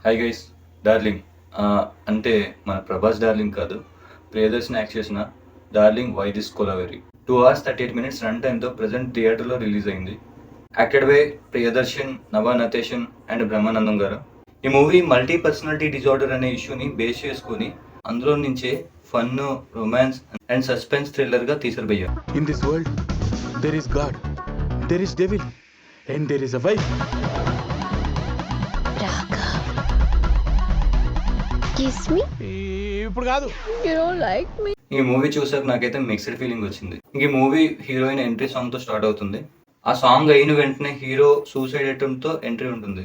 Hi guys, darling అంటే మన Prabhas darling కాదు, ప్రియదర్శన్ యాక్ట్ చేసిన darling why this Kolaveri 2 hours 38 minutes run టైంతో ప్రజెంట్ థియేటర్లో రిలీజ్ అయింది. Acted by Priyadarshan, Nabha Natesh and Brahmanandam garu. ఈ మూవీ మల్టీ పర్సనాలిటీ డిజార్డర్ అనే ఇష్యూని బేస్ చేసుకుని అందులో నుంచే ఫన్, రొమాన్స్ అండ్ సస్పెన్స్ థ్రిల్లర్గా తీసారు భయ్య. In this world, there is God, there is devil, and there is a wife. Kiss me? ఇప్పుడు కాదు. You don't like me? ఈ మూవీ చూసాక నాకైతే మిక్స్డ్ ఫీలింగ్ వచ్చింది. ఇంక ఈ మూవీ హీరోయిన్ ఎంట్రీ సాంగ్తో స్టార్ట్ అవుతుంది. ఆ సాంగ్ అయిన వెంటనే హీరో సూసైడ్ అటెంప్ట్తో ఎంట్రీ ఉంటుంది.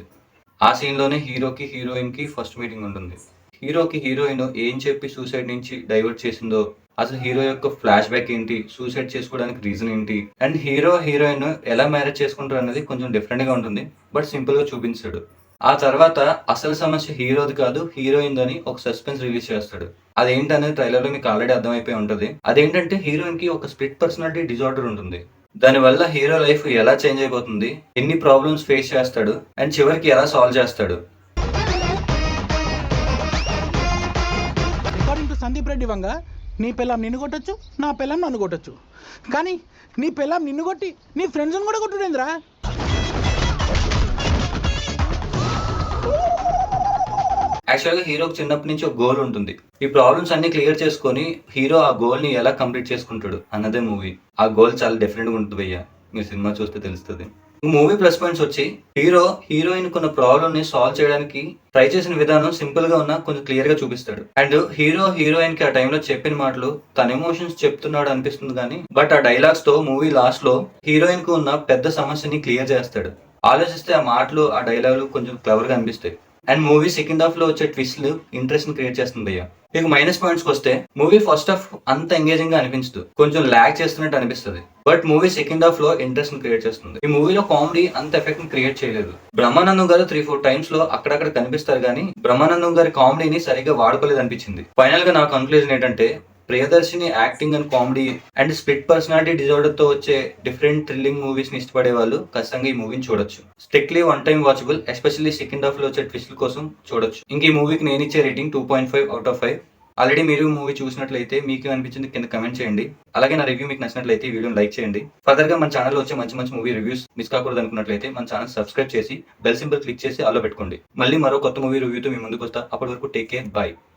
ఆ సీన్లోనే హీరోకి హీరోయిన్కి ఫస్ట్ మీటింగ్ ఉంటుంది. హీరోకి హీరోయిన్ ఏం చెప్పి సూసైడ్ నుంచి డైవర్ట్ చేసిందో, అసలు హీరో యొక్క ఫ్లాష్ బ్యాక్ ఏంటి, సూసైడ్ చేసుకోవడానికి రీజన్ ఏంటి, అండ్ హీరో హీరోయిన్ ఎలా మ్యారేజ్ చేసుకుంటారు అనేది కొంచెం డిఫరెంట్గా ఉంటుంది, బట్ సింపుల్గా చూపించాడు. ఆ తర్వాత అసలు సమస్య హీరోది కాదు, హీరోయిన్ అని ఒక సస్పెన్స్ రిలీజ్ చేస్తాడు. అదేంటనేది ట్రైలర్ లో మీకు ఆల్రెడీ అర్థమైపోయి ఉంటుంది. అదేంటంటే హీరోయిన్ కి ఒక స్ప్లిట్ పర్సనాలిటీ డిజార్డర్ ఉంటుంది. దానివల్ల హీరో లైఫ్ ఎలా చేంజ్ అయిపోతుంది, ఎన్ని ప్రాబ్లమ్స్ ఫేస్ చేస్తాడు, అండ్ చివరికి ఎలా సాల్వ్ చేస్తాడు. అకార్డింగ్ టు సందీప్ రెడ్డి వంగ, నీ పిల్లం నిన్ను కొట్టచ్చు, నా పిల్లం నన్ను కొట్టచ్చు, కానీ నీ పిల్లం నిన్ను కొట్టి నీ ఫ్రెండ్స్ని కూడా కొట్టుడేంద్రా? యాక్చువల్గా హీరోకి చిన్నప్పటి నుంచి ఒక గోల్ ఉంటుంది. ఈ ప్రాబ్లమ్స్ అన్ని క్లియర్ చేసుకొని హీరో ఆ గోల్ ని ఎలా కంప్లీట్ చేసుకుంటాడు అన్నదే మూవీ. ఆ గోల్ చాలా డిఫరెంట్ గా ఉంటుంది భయ్య, మీరు సినిమా చూస్తే తెలుస్తుంది. మూవీ ప్లస్ పాయింట్స్ వచ్చి హీరో హీరోయిన్ కొన్న ప్రాబ్లమ్ ని సాల్వ్ చేయడానికి ట్రై చేసిన విధానం సింపుల్ గా ఉన్నా కొంచెం క్లియర్ గా చూపిస్తాడు. అండ్ హీరో హీరోయిన్ కి ఆ టైంలో చెప్పిన మాటలు తన ఎమోషన్స్ చెప్తున్నాడు అనిపిస్తుంది కానీ, బట్ ఆ డైలాగ్స్ తో మూవీ లాస్ట్ లో హీరోయిన్ కు ఉన్న పెద్ద సమస్యని క్లియర్ చేస్తాడు. ఆలోచిస్తే ఆ మాటలు, ఆ డైలాగులు కొంచెం క్లవర్ గా అనిపిస్తాయి. అండ్ మూవీ సెకండ్ హాఫ్ లో వచ్చే ట్విస్ట్లు ఇంట్రెస్ట్ ని క్రియేట్ చేస్తుంది భయ్య. మీకు మైనస్ పాయింట్స్ వస్తే మూవీ ఫస్ట్ హాఫ్ అంత ఎంగేజింగ్ గా అనిపించదు, కొంచెం ల్యాగ్ చేస్తున్నట్టు అనిపిస్తుంది. బట్ మూవీ సెకండ్ హాఫ్ లో ఇంట్రెస్ట్ ని క్రియేట్ చేస్తుంది. ఈ మూవీలో కామెడీ అంత ఎఫెక్ట్ ని క్రియేట్ చేయలేదు. బ్రహ్మానందం గారు 3-4 టైమ్స్ లో అక్కడక్కడ కనిపిస్తారు కానీ బ్రహ్మానందం గారి కామెడీని సరిగ్గా వాడుకోలేదు అనిపించింది. ఫైనల్ గా నా కన్క్లూజన్ ఏంటంటే Priyadarshini acting and comedy and split personality disorder తో వచ్చే డిఫరెంట్ థ్రిల్లింగ్ మూవీస్ ని ఇష్టపడే వాళ్ళు ఖచ్చితంగా ఈ మూవీని చూడొచ్చు. Strictly one time watchable, especially second half లో వచ్చే ట్విస్ట్ కోసం చూడొచ్చు. ఇంక ఈ మూవీకి నేను ఇచ్చే రేటింగ్ 2.5/5. ఆల్రెడీ మీరు మూవీ చూసినట్లయితే మీకు అనిపించింది కింద కమెంట్ చేయండి. అలాగే నా రివ్యూ మీకు నచ్చినట్లయితే ఈ వీడియోని లైక్ చేయండి. ఫర్దర్ గా మన ఛానల్లో వచ్చే మంచి మంచి మూవీ రివ్యూస్ మిస్ కాకూడదు అనుకున్నట్లయితే మన ఛానల్ సబ్స్క్రైబ్ చేసి బెల్ సింబల్ క్లిక్ చేసి ఆల్లో పెట్టుకోండి. మళ్ళీ మరో కొత్త మూవీ రివ్యూతో మీ ముందుకు వస్తా. అప్పటి వరకు టేక్ కేర్, బాయ్.